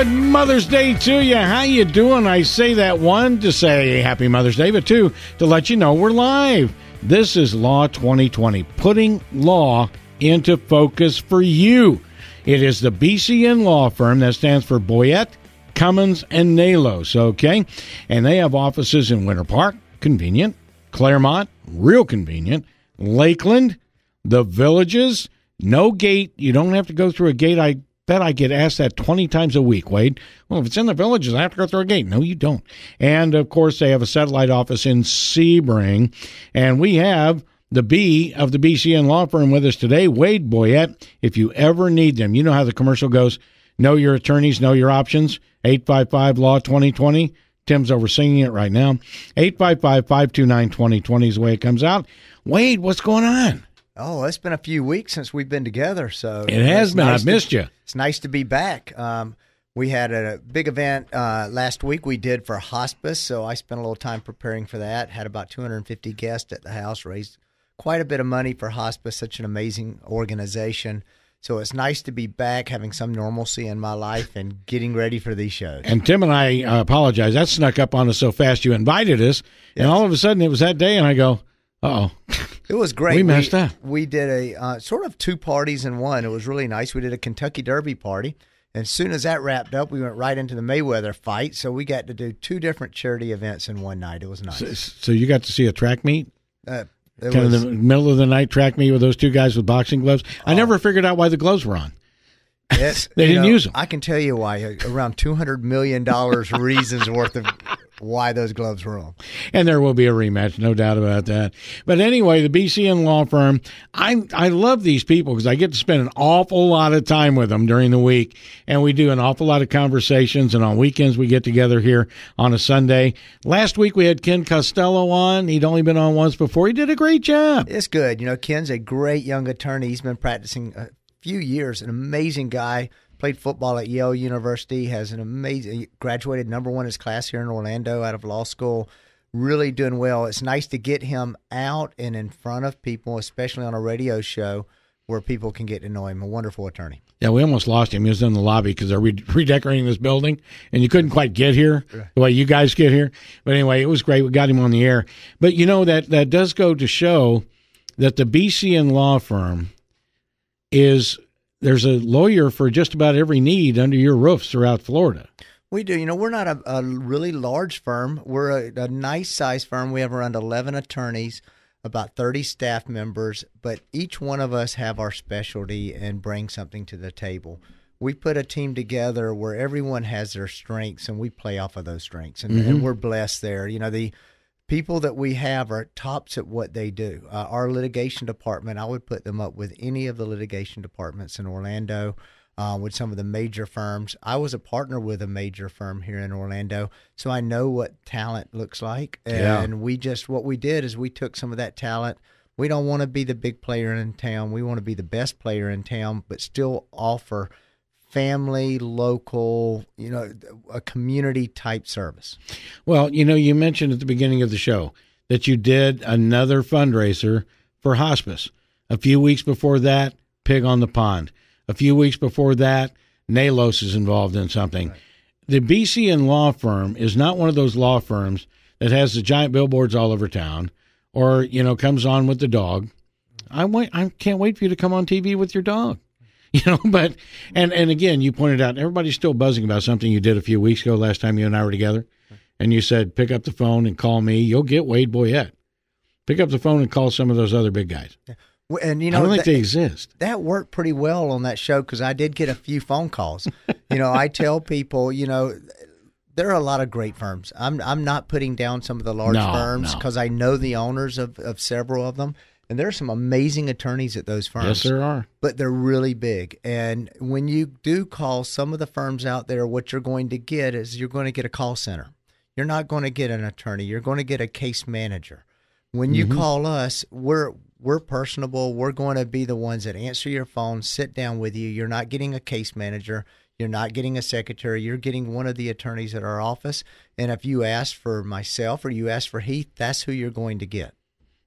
Good Mother's Day to you. How you doing? I say that, one, to say Happy Mother's Day, but two, to let you know we're live. This is Law 2020, putting law into focus for you. It is the BCN Law Firm, that stands for Boyette, Cummins, and Nalos, okay? And they have offices in Winter Park, convenient, Claremont, real convenient, Lakeland, the Villages, no gate. You don't have to go through a gate. I bet I get asked that 20 times a week, Wade. Well, if it's in the Villages, I have to go through a gate. No, you don't. And, of course, they have a satellite office in Sebring. And we have the B of the BCN Law Firm with us today, Wade Boyette. If you ever need them, you know how the commercial goes. Know your attorneys, know your options. 855-LAW-2020. Tim's over singing it right now. 855-529-2020 is the way it comes out. Wade, what's going on? Oh, it's been a few weeks since we've been together. So it has been. I've missed you. It's nice to be back. We had a big event last week we did for hospice, so I spent a little time preparing for that. Had about 250 guests at the house, raised quite a bit of money for hospice, such an amazing organization. So it's nice to be back, having some normalcy in my life and getting ready for these shows. And Tim and I apologize. That snuck up on us so fast. You invited us, and all of a sudden it was that day, and I go, uh-oh. It was great. We messed up. We did a sort of two parties in one. It was really nice. We did a Kentucky Derby party. And as soon as that wrapped up, we went right into the Mayweather fight. So we got to do two different charity events in one night. It was nice. So you got to see a track meet? Kind of the middle of the night track meet with those two guys with boxing gloves? I never figured out why the gloves were on. They didn't use them. I can tell you why. Around $200 million reasons worth of why those gloves were on. And there will be a rematch, no doubt about that. But anyway, the BCN Law Firm, I love these people because I get to spend an awful lot of time with them during the week, and we do an awful lot of conversations, and on weekends we get together here on a Sunday. Last week we had Ken Costello on. He'd only been on once before. He did a great job. It's good. You know, Ken's a great young attorney. He's been practicing a few years, an amazing guy. Played football at Yale University, has an amazing, graduated number one in his class here in Orlando out of law school, really doing well. It's nice to get him out and in front of people, especially on a radio show where people can get to know him. A wonderful attorney. Yeah, we almost lost him. He was in the lobby because they're redecorating this building, and you couldn't quite get here the way you guys get here. But anyway, it was great. We got him on the air. But, you know, that does go to show that the BCN Law Firm is – there's a lawyer for just about every need under your roofs throughout Florida. We do. You know, we're not a really large firm. We're a nice-sized firm. We have around 11 attorneys, about 30 staff members, but each one of us have our specialty and bring something to the table. We put a team together where everyone has their strengths, and we play off of those strengths, and we're blessed there. You know, the people that we have are tops at what they do. Our litigation department, I would put them up with any of the litigation departments in Orlando, with some of the major firms. I was a partner with a major firm here in Orlando, so I know what talent looks like. And what we did is we took some of that talent. We don't want to be the big player in town. We want to be the best player in town, but still offer family, local, you know, a community-type service. Well, you know, you mentioned at the beginning of the show that you did another fundraiser for hospice. A few weeks before that, Pig on the Pond. A few weeks before that, Nalos is involved in something. Right. The BCN Law Firm is not one of those law firms that has the giant billboards all over town or, you know, comes on with the dog. I can't wait for you to come on TV with your dog. You know, but, and again, you pointed out, everybody's still buzzing about something you did a few weeks ago, last time you and I were together, and you said, pick up the phone and call me. You'll get Wade Boyette. Pick up the phone and call some of those other big guys. And, you know, I don't think they exist. That worked pretty well on that show because I did get a few phone calls. You know, I tell people, you know, there are a lot of great firms. I'm not putting down some of the large firms because I know the owners of several of them. And there are some amazing attorneys at those firms. Yes, there are. But they're really big. And when you do call some of the firms out there, what you're going to get is you're going to get a call center. You're not going to get an attorney. You're going to get a case manager. When you call us, we're personable. We're going to be the ones that answer your phone, sit down with you. You're not getting a case manager. You're not getting a secretary. You're getting one of the attorneys at our office. And if you ask for myself or you ask for Heath, that's who you're going to get.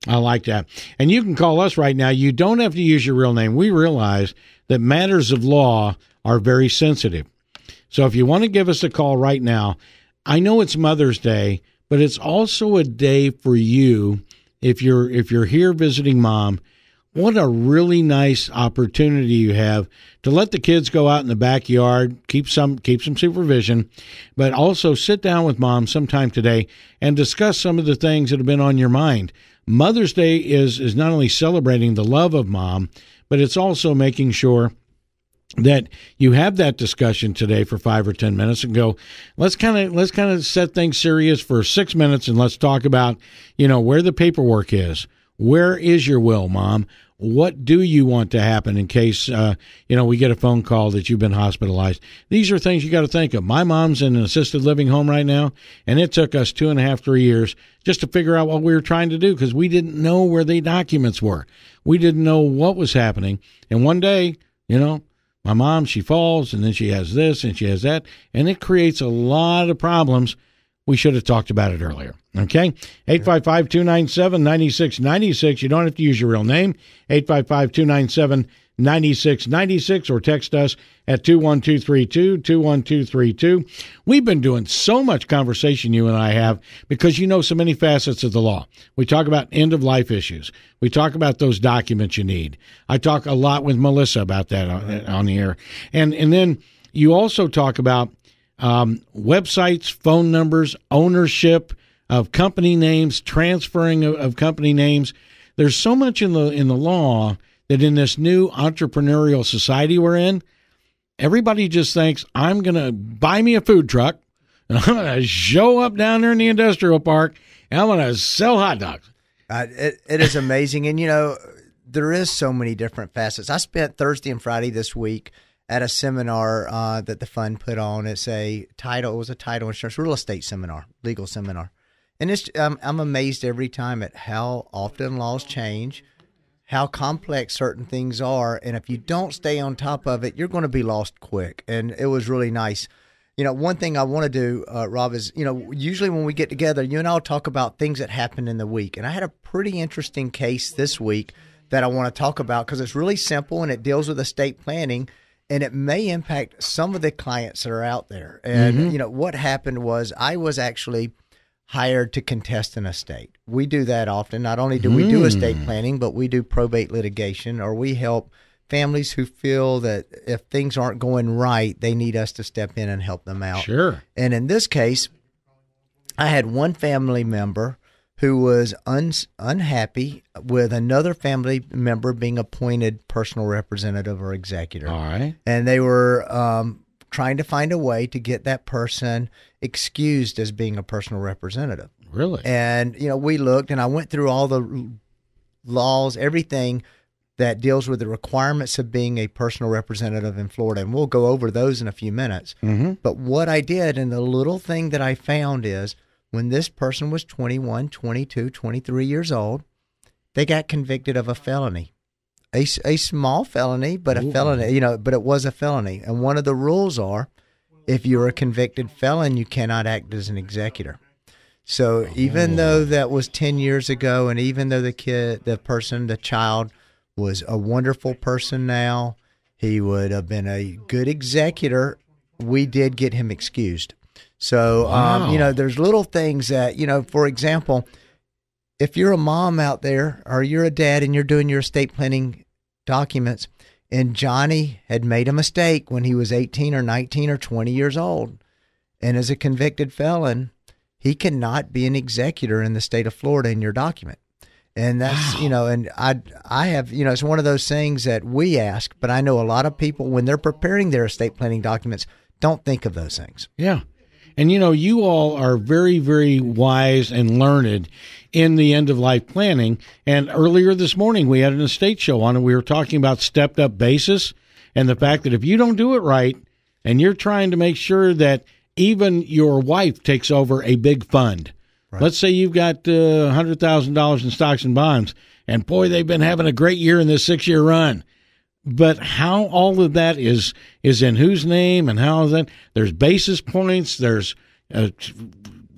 I like that. And you can call us right now. You don't have to use your real name. We realize that matters of law are very sensitive. So if you want to give us a call right now, I know it's Mother's Day, but it's also a day for you. If you're here visiting mom, what a really nice opportunity you have to let the kids go out in the backyard, keep some supervision, but also sit down with mom sometime today and discuss some of the things that have been on your mind. Mother's Day is not only celebrating the love of mom, but it's also making sure that you have that discussion today for 5 or 10 minutes and go, let's kind of set things serious for 6 minutes, and let's talk about, where the paperwork is. Where is your will, Mom? What do you want to happen in case, we get a phone call that you've been hospitalized? These are things you got to think of. My mom's in an assisted living home right now, and it took us 2.5, 3 years just to figure out what we were trying to do because we didn't know where the documents were. We didn't know what was happening. And one day, my mom, she falls, and then she has this, and she has that, and it creates a lot of problems. We should have talked about it earlier. Okay? 855-297-9696. You don't have to use your real name. 855-297-9696 or text us at 21232, 21232. We've been doing so much conversation, you and I have, because you know so many facets of the law. We talk about end-of-life issues. We talk about those documents you need. I talk a lot with Melissa about that on the air. And then you also talk about websites, phone numbers, ownership of company names, transferring of company names. There's so much in the law that in this new entrepreneurial society we're in, everybody just thinks, I'm going to buy me a food truck, and I'm going to show up down there in the industrial park, and I'm going to sell hot dogs. It is amazing. And, there is so many different facets. I spent Thursday and Friday this week at a seminar that the fund put on. It was a title insurance real estate seminar, legal seminar. And I'm amazed every time at how often laws change, how complex certain things are. And if you don't stay on top of it, you're going to be lost quick. And it was really nice. One thing I want to do, Rob, is, usually when we get together, you and I will talk about things that happened in the week. And I had a pretty interesting case this week that I want to talk about because it's really simple and it deals with estate planning. And it may impact some of the clients that are out there. And, what happened was I was actually hired to contest an estate. We do that often. Not only do we do estate planning, but we do probate litigation, or we help families who feel that if things aren't going right, they need us to step in and help them out. Sure. And in this case, I had one family member who was unhappy with another family member being appointed personal representative or executor. All right. And they were trying to find a way to get that person excused as being a personal representative. Really? And, we looked, and I went through all the laws, everything that deals with the requirements of being a personal representative in Florida. And we'll go over those in a few minutes. But what I did, and the little thing that I found is, when this person was 21, 22, 23 years old, they got convicted of a felony, a small felony, but a felony, but it was a felony. And one of the rules are, if you're a convicted felon, you cannot act as an executor. So even though that was 10 years ago, and even though the child was a wonderful person now, he would have been a good executor, we did get him excused. So, there's little things that, for example, if you're a mom out there or you're a dad and you're doing your estate planning documents and Johnny had made a mistake when he was 18 or 19 or 20 years old, and as a convicted felon, he cannot be an executor in the state of Florida in your document. And that's, and I have, it's one of those things that we ask, but I know a lot of people, when they're preparing their estate planning documents, don't think of those things. Yeah. And, you all are very, very wise and learned in the end-of-life planning. And earlier this morning, we had an estate show on, and we were talking about stepped-up basis and the fact that if you don't do it right and you're trying to make sure that even your wife takes over a big fund, right. Let's say you've got $100,000 in stocks and bonds, and, boy, they've been having a great year in this 6-year run. But how all of that is in whose name, and how is that? There's basis points. There's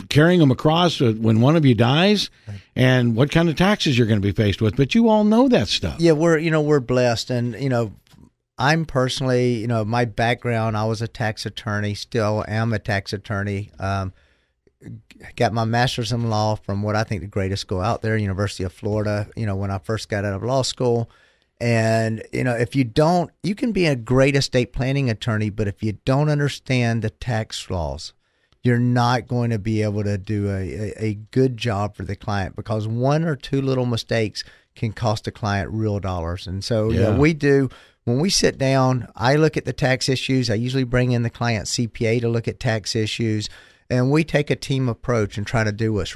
carrying them across when one of you dies, and what kind of taxes you're going to be faced with. But you all know that stuff. Yeah, we're blessed, and I'm personally, my background, I was a tax attorney, still am a tax attorney. Got my master's in law from what I think the greatest school out there, University of Florida, when I first got out of law school. And, if you don't, you can be a great estate planning attorney, but if you don't understand the tax laws, you're not going to be able to do a good job for the client, because one or two little mistakes can cost a client real dollars. And so we do, when we sit down, I look at the tax issues. I usually bring in the client CPA to look at tax issues, and we take a team approach and try to do what's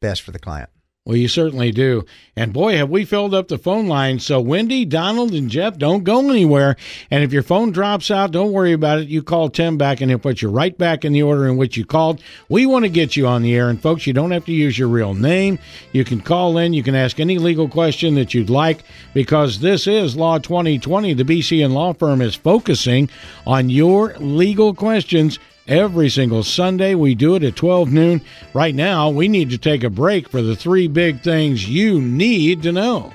best for the client. Well, you certainly do. And boy, have we filled up the phone line. So Wendy, Donald, and Jeff, don't go anywhere. And if your phone drops out, don't worry about it. You call Tim back, and he'll put you right back in the order in which you called. We want to get you on the air. And folks, you don't have to use your real name. You can call in. You can ask any legal question that you'd like, because this is Law 2020. The BCN Law Firm is focusing on your legal questions. Every single Sunday, we do it at 12 noon. Right now, we need to take a break for the 3 big things you need to know.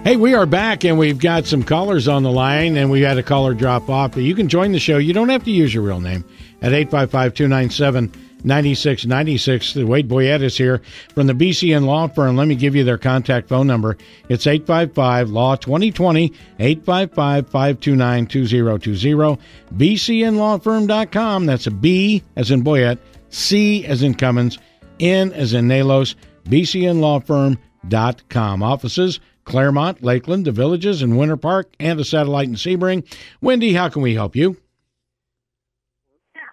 Hey, we are back, and we've got some callers on the line, and we had a caller drop off. But you can join the show. You don't have to use your real name at 855-297-9696. Wade Boyette is here from the BCN Law Firm. Let me give you their contact phone number. It's 855-LAW-2020, 855-529-2020, bcnlawfirm.com. That's a B as in Boyette, C as in Cummins, N as in Nalos, bcnlawfirm.com. Offices, Claremont, Lakeland, the Villages, and Winter Park, and a satellite in Sebring. Wendy, how can we help you?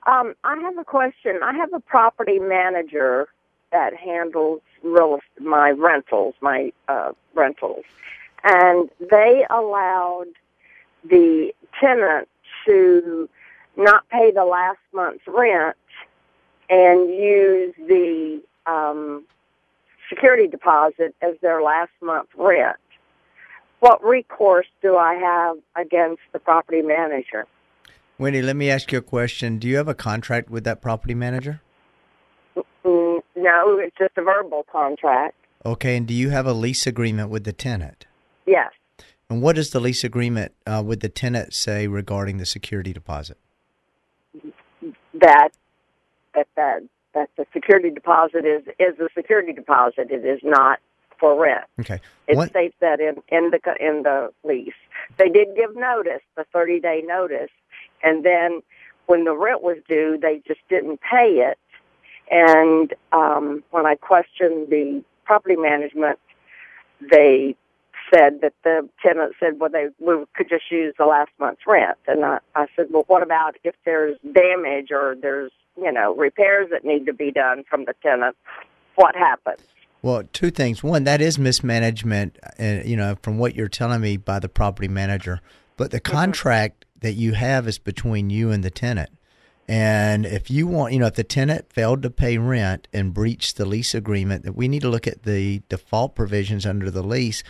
I have a question. I have a property manager that handles my rentals, and they allowed the tenant to not pay the last month's rent and use the security deposit as their last month's rent. What recourse do I have against the property manager? Wendy, let me ask you a question. Do you have a contract with that property manager? No, it's just a verbal contract. Okay, and do you have a lease agreement with the tenant? Yes. And what does the lease agreement with the tenant say regarding the security deposit? That the security deposit is a security deposit. It is not for rent. Okay. It states that in the lease. They did give notice, the 30-day notice, and then when the rent was due, they just didn't pay it. And when I questioned the property management, they said that the tenant said, well, we could just use the last month's rent. And I said, well, what about if there's damage or there's repairs that need to be done from the tenant? What happens? Well, 2 things. One, that is mismanagement, from what you're telling me, by the property manager. But the contract that you have is between you and the tenant. And if you want, if the tenant failed to pay rent and breached the lease agreement, that we need to look at the default provisions under the lease.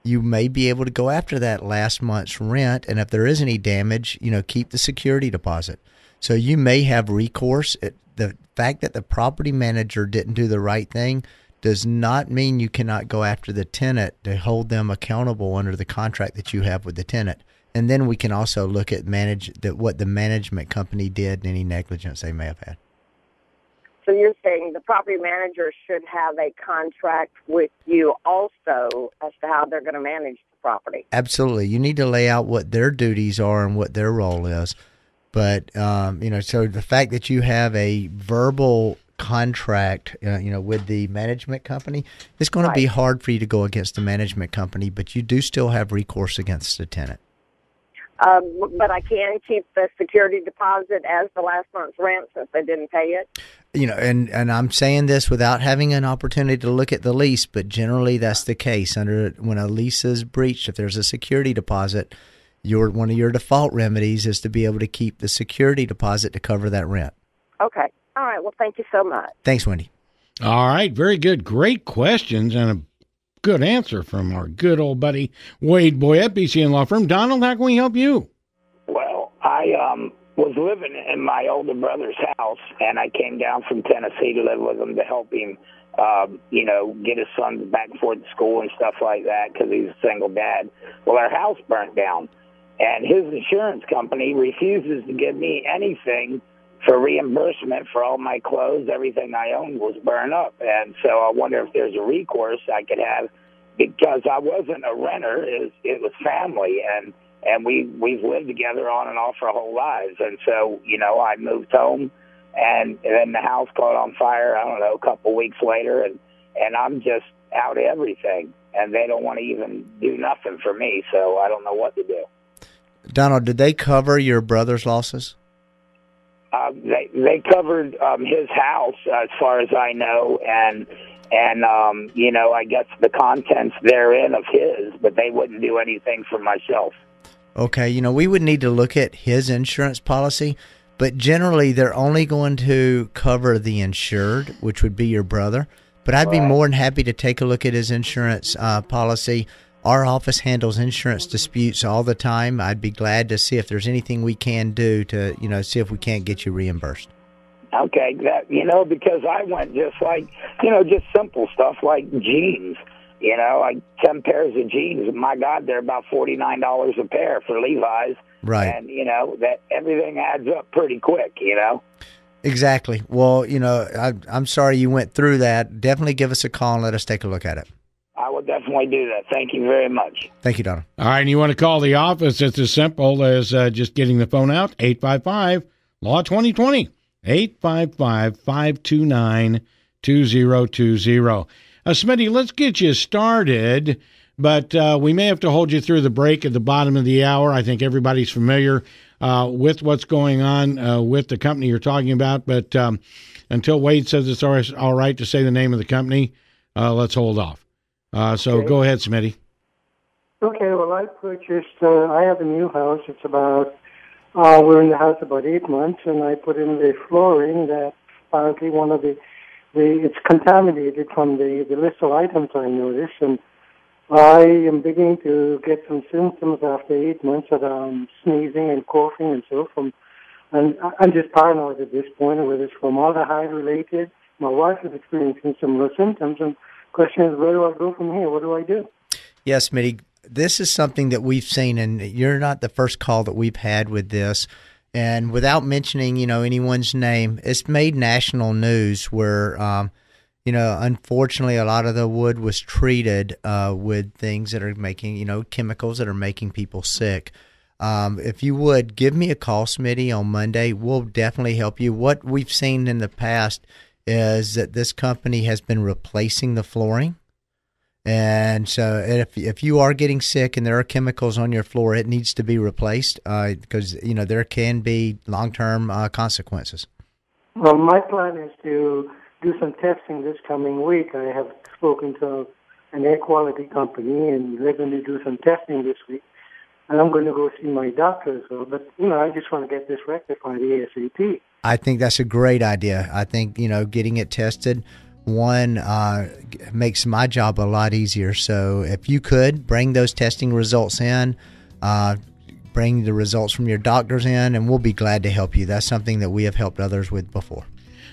You may be able to go after that last month's rent. And if there is any damage, keep the security deposit. So you may have recourse. The fact that the property manager didn't do the right thing does not mean you cannot go after the tenant to hold them accountable under the contract that you have with the tenant. And then we can also look at what the management company did and any negligence they may have had. So you're saying the property manager should have a contract with you also as to how they're going to manage the property? Absolutely. You need to lay out what their duties are and what their role is. But, so the fact that you have a verbal contract, with the management company, it's going to be hard for you to go against the management company, but you do still have recourse against the tenant. But I can keep the security deposit as the last month's rent since they didn't pay it? And I'm saying this without having an opportunity to look at the lease, but generally that's the case. When a lease is breached, if there's a security deposit, one of your default remedies is to be able to keep the security deposit to cover that rent. Okay. All right. Well, thank you so much. Thanks, Wendy. All right. Very good. Great questions and good answer from our good old buddy Wade Boyette, BCN Law Firm. Donald, how can we help you? Well, I was living in my older brother's house, and I came down from Tennessee to live with him to help him, get his son back and forth to school and stuff like that because he's a single dad. Well, our house burnt down, and his insurance company refuses to give me anything for reimbursement for all my clothes. Everything I owned was burned up. And so I wonder if there's a recourse I could have, because I wasn't a renter. It was family, and we've lived together on and off our whole lives. And so, I moved home, and then the house caught on fire, I don't know, a couple weeks later, and I'm just out of everything. And they don't want to even do nothing for me, so I don't know what to do. Donald, did they cover your brother's losses? They covered his house, as far as I know, and I guess the contents therein of his, but they wouldn't do anything for myself. Okay, we would need to look at his insurance policy, but generally they're only going to cover the insured, which would be your brother. But I'd be more than happy to take a look at his insurance policy. Our office handles insurance disputes all the time. I'd be glad to see if there's anything we can do to, see if we can't get you reimbursed. Okay, because I went just like, just simple stuff like jeans. Like 10 pairs of jeans. My God, they're about $49 a pair for Levi's. Right. And, that everything adds up pretty quick, Exactly. Well, I'm sorry you went through that. Definitely give us a call and let us take a look at it. I will definitely do that. Thank you very much. Thank you, Donald. All right, and you want to call the office, it's as simple as just getting the phone out, 855-LAW-2020, 855-529-2020. Smitty, let's get you started, but we may have to hold you through the break at the bottom of the hour. I think everybody's familiar with what's going on with the company you're talking about, but until Wade says it's all right to say the name of the company, let's hold off. So okay. Go ahead, Smitty. Okay, well, I purchased, I have a new house. It's about, we're in the house about 8 months, and I put in the flooring that apparently one of it's contaminated from the list of items I noticed, and I am beginning to get some symptoms after 8 months of sneezing and coughing and so on. And I'm just paranoid at this point, whether it's formaldehyde related. My wife is experiencing similar symptoms, and question is, where do I go from here? What do I do? Yes, Smitty, this is something that we've seen, and you're not the first call that we've had with this. And without mentioning, anyone's name, it's made national news where, unfortunately, a lot of the wood was treated with things that are making, chemicals that are making people sick. If you would, give me a call, Smitty, on Monday. We'll definitely help you. What we've seen in the past is that this company has been replacing the flooring. And so if you are getting sick and there are chemicals on your floor, it needs to be replaced because, there can be long-term consequences. Well, my plan is to do some testing this coming week. I have spoken to an air quality company, and they're going to do some testing this week. And I'm going to go see my doctor as well. But, I just want to get this rectified ASAP. I think that's a great idea. I think, getting it tested, one, makes my job a lot easier. So if you could bring those testing results in, bring the results from your doctors in, and we'll be glad to help you. That's something that we have helped others with before.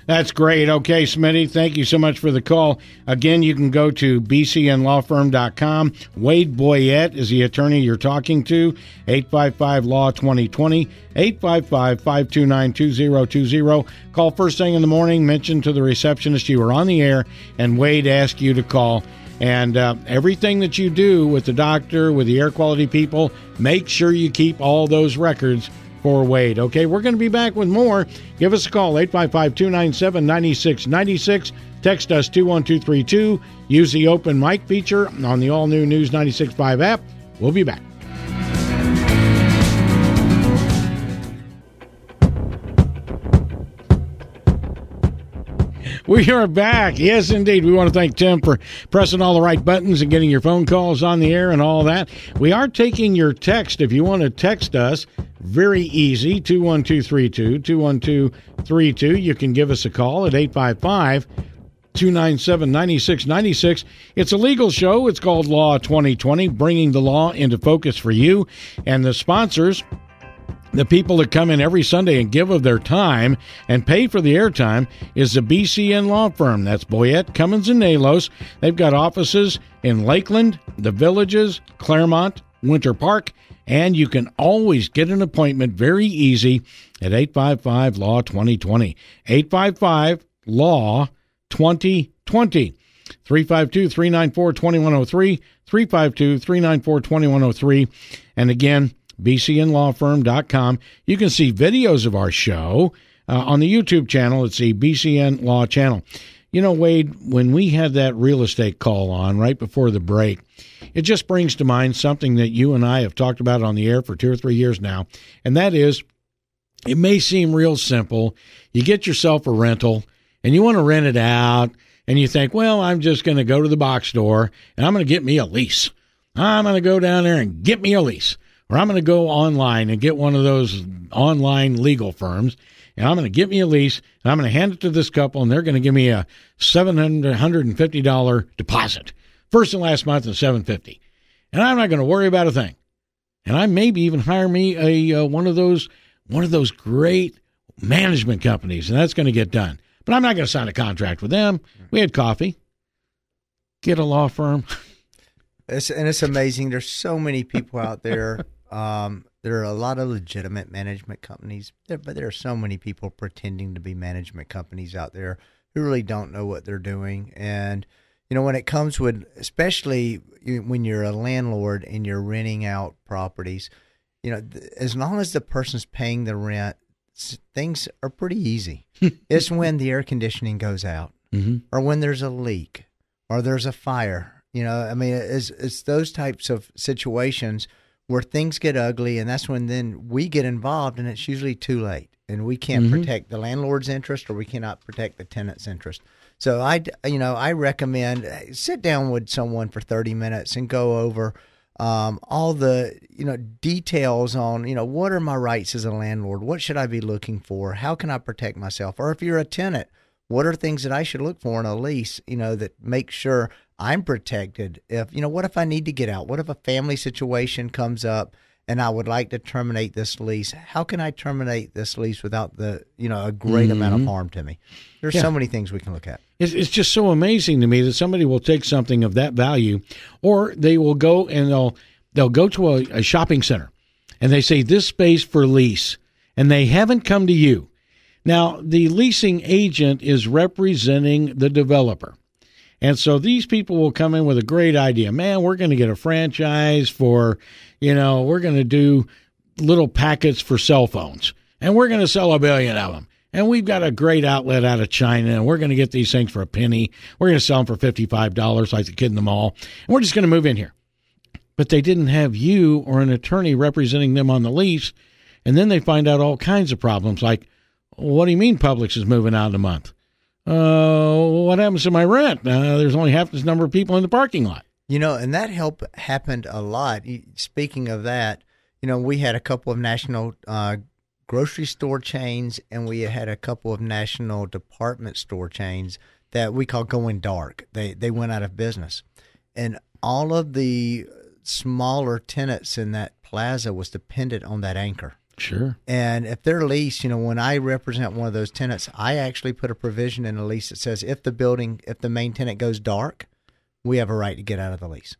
That's great. Okay, Smitty, thank you so much for the call. Again, you can go to bcnlawfirm.com. Wade Boyette is the attorney you're talking to, 855-LAW-2020, 855-529-2020. Call first thing in the morning, mention to the receptionist you were on the air, and Wade asked you to call. And everything that you do with the doctor, with the air quality people, make sure you keep all those records for Wade. Okay, we're going to be back with more. Give us a call, 855-297-9696. Text us 21232. Use the open mic feature on the all-new News 96.5 app. We'll be back. We are back. Yes, indeed. We want to thank Tim for pressing all the right buttons and getting your phone calls on the air and all that. We are taking your text. If you want to text us, very easy, 21232, 21232. You can give us a call at 855 297-9696. It's a legal show. It's called Law 2020, bringing the law into focus for you. And the sponsors, the people that come in every Sunday and give of their time and pay for the airtime, is the BCN Law Firm. That's Boyette, Cummins, and Nalos. They've got offices in Lakeland, the Villages, Claremont, Winter Park, and you can always get an appointment very easy at 855-LAW-2020. 855-LAW-2020. 352-394-2103, 352-394-2103. And again, BCNLawFirm.com. You can see videos of our show on the YouTube channel. It's the BCN Law channel. You know, Wade, when we had that real estate call on right before the break, it just brings to mind something that you and I have talked about on the air for 2 or 3 years now, and that is, it may seem real simple. You get yourself a rental, and you want to rent it out, and you think, well, I'm just going to go to the box store, and I'm going to get me a lease. I'm going to go down there and get me a lease. Or I'm going to go online and get one of those online legal firms, and I'm going to get me a lease, and I'm going to hand it to this couple, and they're going to give me a $750 deposit. First and last month is $750. And I'm not going to worry about a thing. And I maybe even hire me a one of those great management companies, and that's going to get done. But I'm not going to sign a contract with them. We had coffee. Get a law firm. It's amazing. There's so many people out there. There are a lot of legitimate management companies, but there are so many people pretending to be management companies out there who really don't know what they're doing. And, you know, when it comes with, especially when you're a landlord and you're renting out properties, you know, as long as the person's paying the rent, things are pretty easy. It's when the air conditioning goes out, or when there's a leak, or there's a fire. You know, I mean, it's those types of situations where things get ugly, and that's when then we get involved, and it's usually too late, and we can't protect the landlord's interest, or we cannot protect the tenant's interest. So I recommend sit down with someone for 30 minutes and go over all the, details on, what are my rights as a landlord? What should I be looking for? How can I protect myself? Or if you're a tenant, what are things that I should look for in a lease, that make sure I'm protected? What if I need to get out? What if a family situation comes up and I would like to terminate this lease? How can I terminate this lease without a great amount of harm to me? There's so many things we can look at. It's just so amazing to me that somebody will take something of that value, or they will go and they'll go to a shopping center and they say this space for lease, and they haven't come to you. Now, the leasing agent is representing the developer. And so these people will come in with a great idea. Man, we're going to get a franchise for, we're going to do little packets for cell phones, and we're going to sell 1 billion of them. And we've got a great outlet out of China, and we're going to get these things for a penny. We're going to sell them for $55 like the kid in the mall. And we're just going to move in here. But they didn't have you or an attorney representing them on the lease. And then they find out all kinds of problems like, what do you mean Publix is moving out in a month? What happens to my rent? There's only half this number of people in the parking lot. And that happened a lot. Speaking of that, we had a couple of national grocery store chains, and we had a couple of national department store chains that we call going dark. They went out of business. And all of the smaller tenants in that plaza was dependent on that anchor. Sure. And if their lease, when I represent one of those tenants, I actually put a provision in the lease that says if the main tenant goes dark, we have a right to get out of the lease.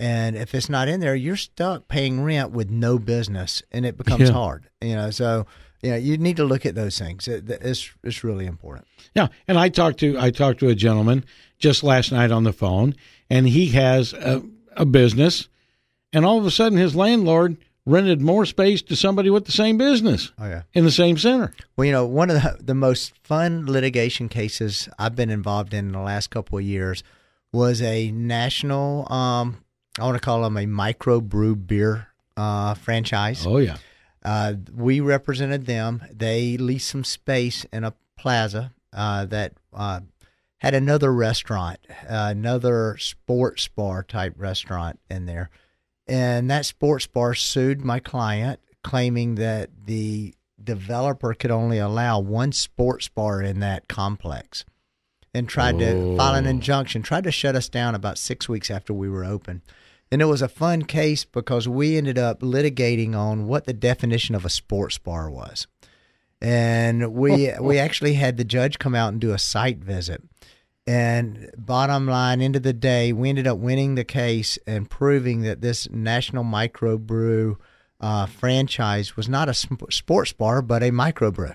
And if it's not in there, you're stuck paying rent with no business, and it becomes hard. So you need to look at those things. It's really important. Yeah, and I talked to a gentleman just last night on the phone, and he has a business, and all of a sudden his landlord rented more space to somebody with the same business in the same center. Well, one of the most fun litigation cases I've been involved in the last couple of years was a national, I want to call them a microbrew beer franchise. Oh, yeah. We represented them. They leased some space in a plaza that had another restaurant, another sports bar type restaurant in there. And that sports bar sued my client, claiming that the developer could only allow one sports bar in that complex. and tried to file an injunction, tried to shut us down about 6 weeks after we were open. And it was a fun case because we ended up litigating on what the definition of a sports bar was. And we actually had the judge come out and do a site visit. And bottom line, end of the day, we ended up winning the case and proving that this National Microbrew franchise was not a sports bar, but a microbrew.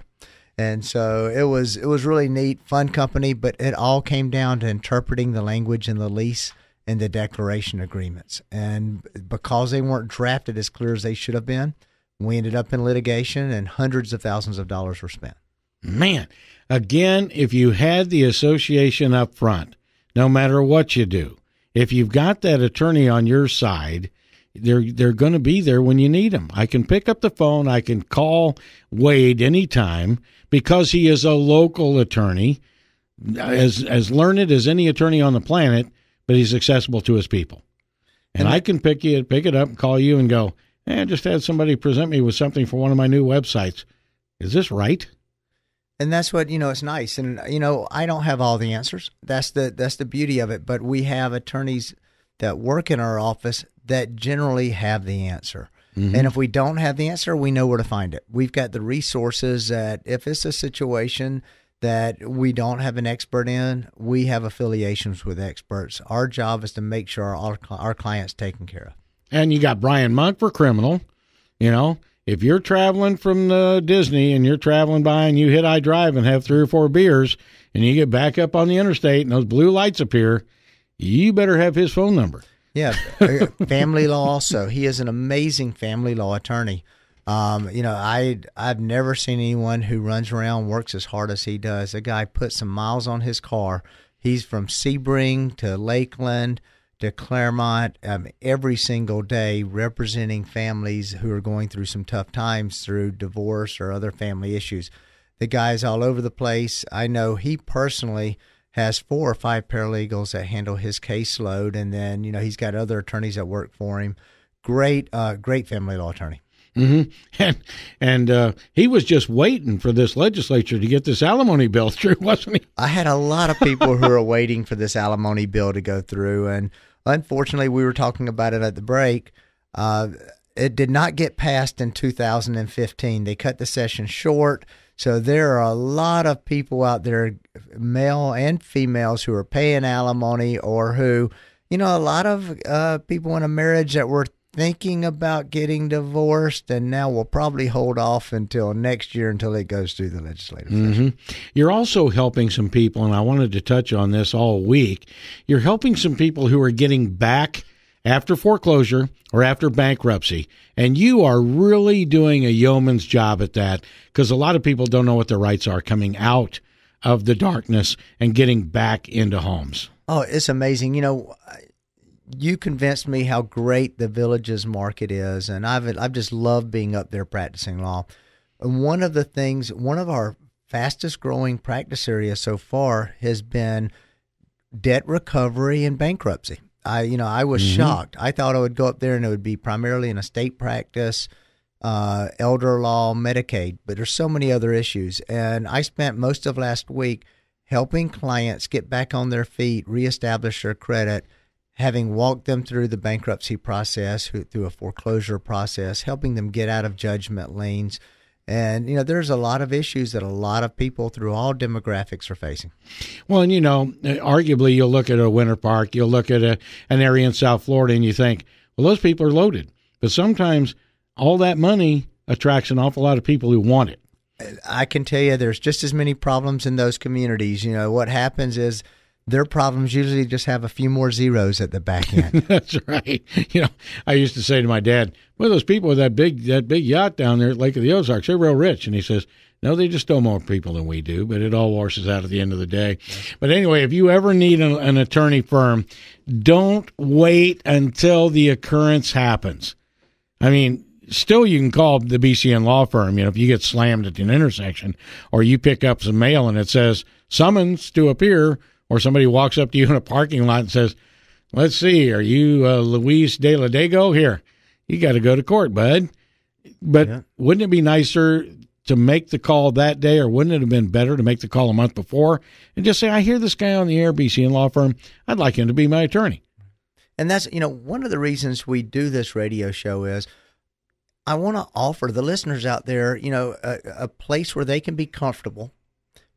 And so it was really neat, fun company, but it all came down to interpreting the language in the lease and the declaration agreements. And because they weren't drafted as clear as they should have been, we ended up in litigation and hundreds of thousands of dollars were spent. Man, again, if you had the association up front, no matter what you do, if you've got that attorney on your side, they're going to be there when you need them. I can pick up the phone. I can call Wade anytime because he is a local attorney, as learned as any attorney on the planet, but he's accessible to his people. And I can pick it up, call you, and go, I just had somebody present me with something for one of my new websites. Is this right? And that's what, it's nice. And, I don't have all the answers. That's the beauty of it. But we have attorneys that work in our office that generally have the answer. Mm-hmm. And if we don't have the answer, we know where to find it. We've got the resources that if it's a situation that we don't have an expert in, we have affiliations with experts. Our job is to make sure our clients taken care of. And you got Brian Monk for criminal. If you're traveling from Disney and you're traveling by and you hit I-Drive and have 3 or 4 beers and you get back up on the interstate and those blue lights appear, you better have his phone number. Yeah, family law also. He is an amazing family law attorney. I've never seen anyone who runs around, works as hard as he does. The guy puts some miles on his car. He's from Sebring to Lakeland to Claremont every single day representing families who are going through some tough times through divorce or other family issues. The guy's all over the place. I know he personally has 4 or 5 paralegals that handle his caseload, and then he's got other attorneys that work for him. Great family law attorney. Mm-hmm. And he was just waiting for this legislature to get this alimony bill through, wasn't he? I had a lot of people who are waiting for this alimony bill to go through, and unfortunately, we were talking about it at the break. It did not get passed in 2015. They cut the session short. So there are a lot of people out there, male and females, who are paying alimony or who, a lot of people in a marriage that were thinking about getting divorced and now will probably hold off until next year until it goes through the legislative session. You're also helping some people, and I wanted to touch on this all week. You're helping some people who are getting back after foreclosure or after bankruptcy, and you are really doing a yeoman's job at that because a lot of people don't know what their rights are coming out of the darkness and getting back into homes. Oh, it's amazing. You convinced me how great the Villages market is, and I've just loved being up there practicing law. And one of our fastest growing practice areas so far has been debt recovery and bankruptcy. I was shocked. I thought I would go up there and it would be primarily an estate practice, elder law, Medicaid, but there's so many other issues. And I spent most of last week helping clients get back on their feet, reestablish their credit, having walked them through the bankruptcy process, through a foreclosure process, helping them get out of judgment liens. And, there's a lot of issues that a lot of people through all demographics are facing. Well, and, arguably you'll look at a Winter Park, you'll look at an area in South Florida, and you think, well, those people are loaded. But sometimes all that money attracts an awful lot of people who want it. I can tell you there's just as many problems in those communities. What happens is their problems usually just have a few more zeros at the back end. That's right. I used to say to my dad, well, those people with that big yacht down there at Lake of the Ozarks, they're real rich. And he says, no, they just know more people than we do, but it all washes out at the end of the day. But anyway, if you ever need an attorney firm, don't wait until the occurrence happens. I mean, still you can call the BCN Law firm, if you get slammed at an intersection or you pick up some mail and it says summons to appear, or somebody walks up to you in a parking lot and says, let's see, are you Luis de la Dago? Here, you got to go to court, bud. But Wouldn't it be nicer to make the call that day, or wouldn't it have been better to make the call a month before and just say, I hear this guy on the air, BCN Law Firm. I'd like him to be my attorney. And that's, one of the reasons we do this radio show is I want to offer the listeners out there, a place where they can be comfortable,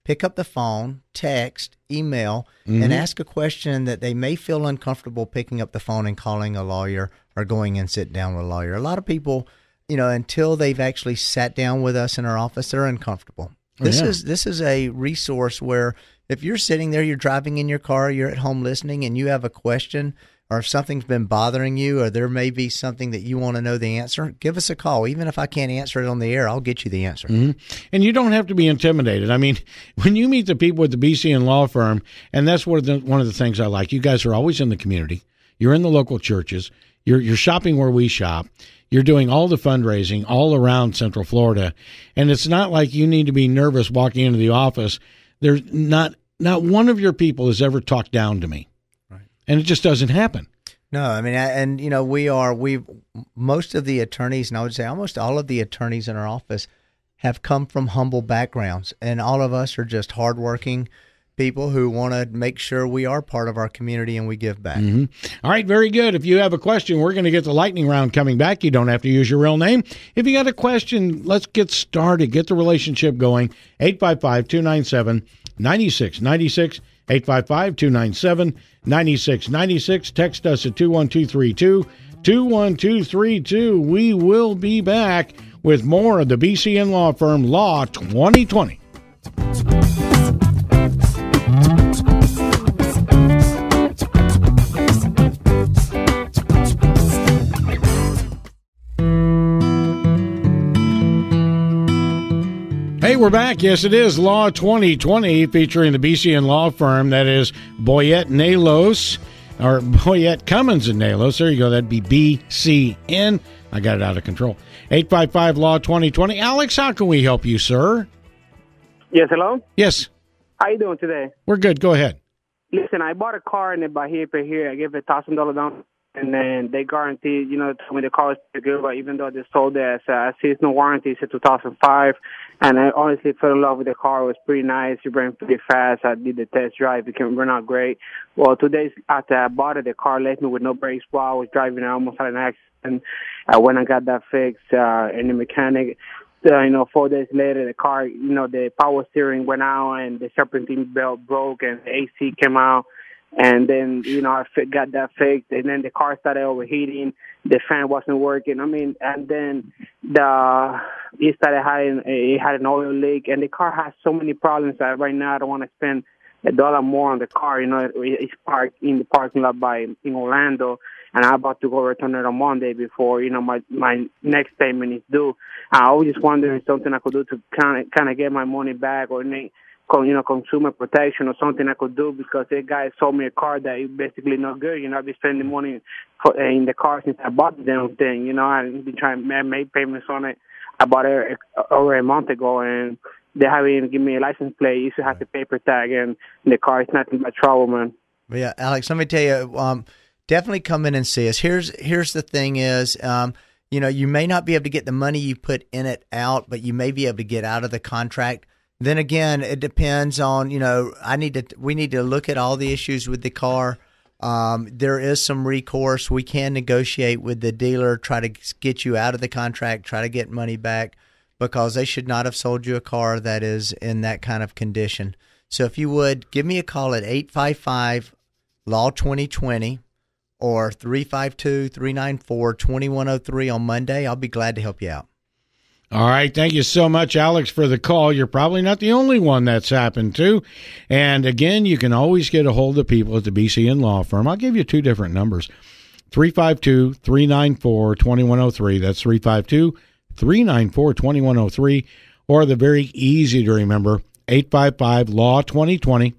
pick up the phone, text, email, and ask a question that they may feel uncomfortable picking up the phone and calling a lawyer or going and sit down with a lawyer. A lot of people, until they've actually sat down with us in our office, they're uncomfortable. This is a resource where if you're sitting there, you're driving in your car, you're at home listening, and you have a question, or if something's been bothering you, or there may be something that you want to know the answer, give us a call. Even if I can't answer it on the air, I'll get you the answer. And you don't have to be intimidated. I mean, when you meet the people at the BCN Law Firm, and that's one of the things I like, you guys are always in the community. You're in the local churches. You're shopping where we shop. You're doing all the fundraising all around Central Florida. And it's not like you need to be nervous walking into the office. There's not one of your people has ever talked down to me. And it just doesn't happen. No, I mean, most of the attorneys, and I would say almost all of the attorneys in our office have come from humble backgrounds. And all of us are just hardworking people who want to make sure we are part of our community and we give back. All right, very good. If you have a question, we're going to get the lightning round coming back. You don't have to use your real name. If you got a question, let's get started. Get the relationship going. 855-297-9696. 855-297-9696. Text us at 21232. 21232. We will be back with more of the BCN Law Firm Law 2020. Hey, we're back. Yes, it is Law 2020 featuring the BCN Law Firm. That is Boyette Nalos, or Boyette Cummins and Nalos. There you go. That'd be BCN. I got it out of control. 855 Law 2020. Alex, how can we help you, sir? Yes, hello? Yes. How you doing today? We're good. Go ahead. Listen, I bought a car in the Bahia here. I gave it $1,000 down, and then they guaranteed, told me the car is pretty good, but even though they sold it, I see it's no warranty. It's a 2005, and I honestly fell in love with the car. It was pretty nice. It ran pretty fast. I did the test drive. It can run out great. Well, 2 days after I bought it, the car left me with no brakes while I was driving. I almost had an accident. When I got that fixed, and the mechanic, 4 days later, the car, the power steering went out and the serpentine belt broke and the AC came out. And then, I got that fixed, and then the car started overheating. The fan wasn't working. And then it had an oil leak, and the car has so many problems that right now I don't want to spend $1 more on the car. It's parked in the parking lot in Orlando, and I'm about to go return it on Monday before, my next payment is due. I was just wondering something I could do to kind of get my money back, or consumer protection or something I could do, because the guy sold me a car that is basically not good. I've been spending money in the car since I bought the damn thing. I've been trying to make payments on it. I bought it over a month ago, and they haven't even given me a license plate. You used to have the paper tag, and the car is nothing but trouble, man. Yeah, Alex, let me tell you, definitely come in and see us. Here's the thing is, you may not be able to get the money you put in it out, but you may be able to get out of the contract. Then again, it depends on, we need to look at all the issues with the car. There is some recourse. We can negotiate with the dealer, try to get you out of the contract, try to get money back, because they should not have sold you a car that is in that kind of condition. So if you would, give me a call at 855-LAW-2020 or 352-394-2103 on Monday. I'll be glad to help you out. All right. Thank you so much, Alex, for the call. You're probably not the only one that's happened to. And again, you can always get a hold of people at the BCN Law Firm. I'll give you two different numbers, 352-394-2103. That's 352-394-2103. Or the very easy to remember, 855-LAW-2020.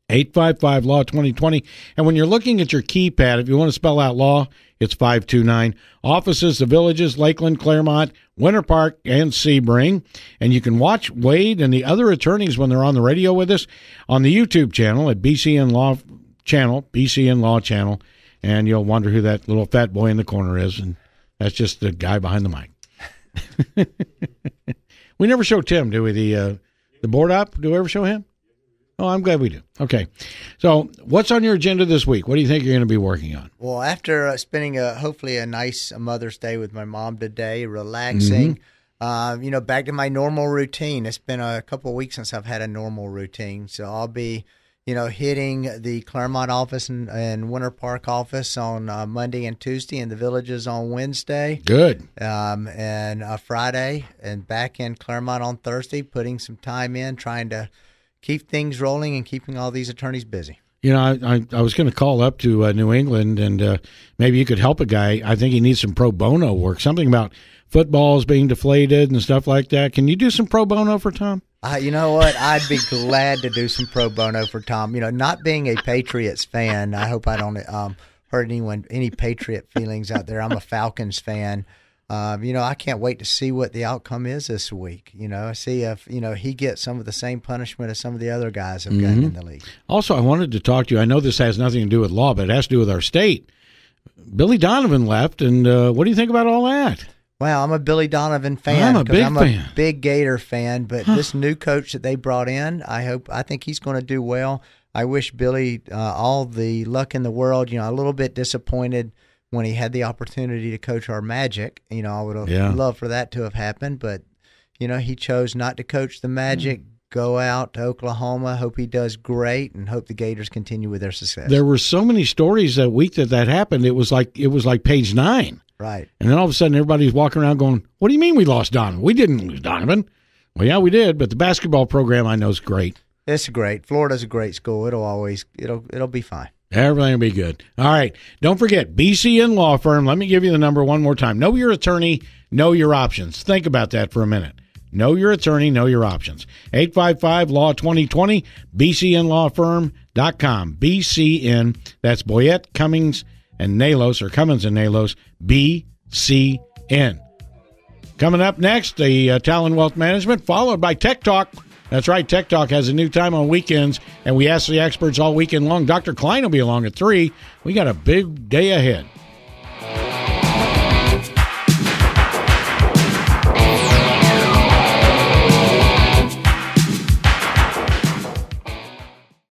855-LAW-2020. And when you're looking at your keypad, if you want to spell out law, it's 529. Offices, the Villages, Lakeland, Claremont, Winter Park, and Sebring. And you can watch Wade and the other attorneys when they're on the radio with us on the YouTube channel at BCN Law Channel, BCN Law Channel. And you'll wonder who that little fat boy in the corner is. And that's just the guy behind the mic. We never show Tim, do we? The board op? Do we ever show him? Oh, I'm glad we do. Okay. So what's on your agenda this week? What do you think you're going to be working on? Well, after spending hopefully a nice Mother's Day with my mom today, relaxing, back to my normal routine. It's been a couple of weeks since I've had a normal routine. So I'll be, hitting the Claremont office and Winter Park office on Monday and Tuesday, and the Villages on Wednesday. Good. And Friday, and back in Claremont on Thursday, putting some time in, trying to keep things rolling and keeping all these attorneys busy. I was going to call up to New England, and maybe you could help a guy. I think he needs some pro bono work, something about footballs being deflated and stuff like that. Can you do some pro bono for Tom? You know what? I'd be glad to do some pro bono for Tom. Not being a Patriots fan, I hope I don't hurt any Patriot feelings out there. I'm a Falcons fan. I can't wait to see what the outcome is this week. See if, he gets some of the same punishment as some of the other guys have gotten in the league. Also, I wanted to talk to you. I know this has nothing to do with law, but it has to do with our state. Billy Donovan left, and what do you think about all that? Well, I'm a Billy Donovan fan. I'm a big fan. A big Gator fan, but this new coach that they brought in, I think he's going to do well. I wish Billy all the luck in the world. A little bit disappointed when he had the opportunity to coach our Magic. I would have loved for that to have happened, but, he chose not to coach the Magic, go out to Oklahoma, hope he does great, and hope the Gators continue with their success. There were so many stories that week that happened. It was like page 9. Right. And then all of a sudden everybody's walking around going, what do you mean we lost Donovan? We didn't lose Donovan. Well, yeah, we did, but the basketball program I know is great. It's great. Florida's a great school. It'll be fine. Everything will be good. All right. Don't forget, BCN Law Firm. Let me give you the number one more time. Know your attorney, know your options. Think about that for a minute. Know your attorney, know your options. 855-LAW-2020, BCNLawFirm.com. BCN, that's Boyette, Cummings, and Nalos, or Cummins and Nalos, BCN. Coming up next, the Talon Wealth Management, followed by Tech Talk. That's right, Tech Talk has a new time on weekends, and we ask the experts all weekend long. Dr. Klein will be along at 3. We got a big day ahead.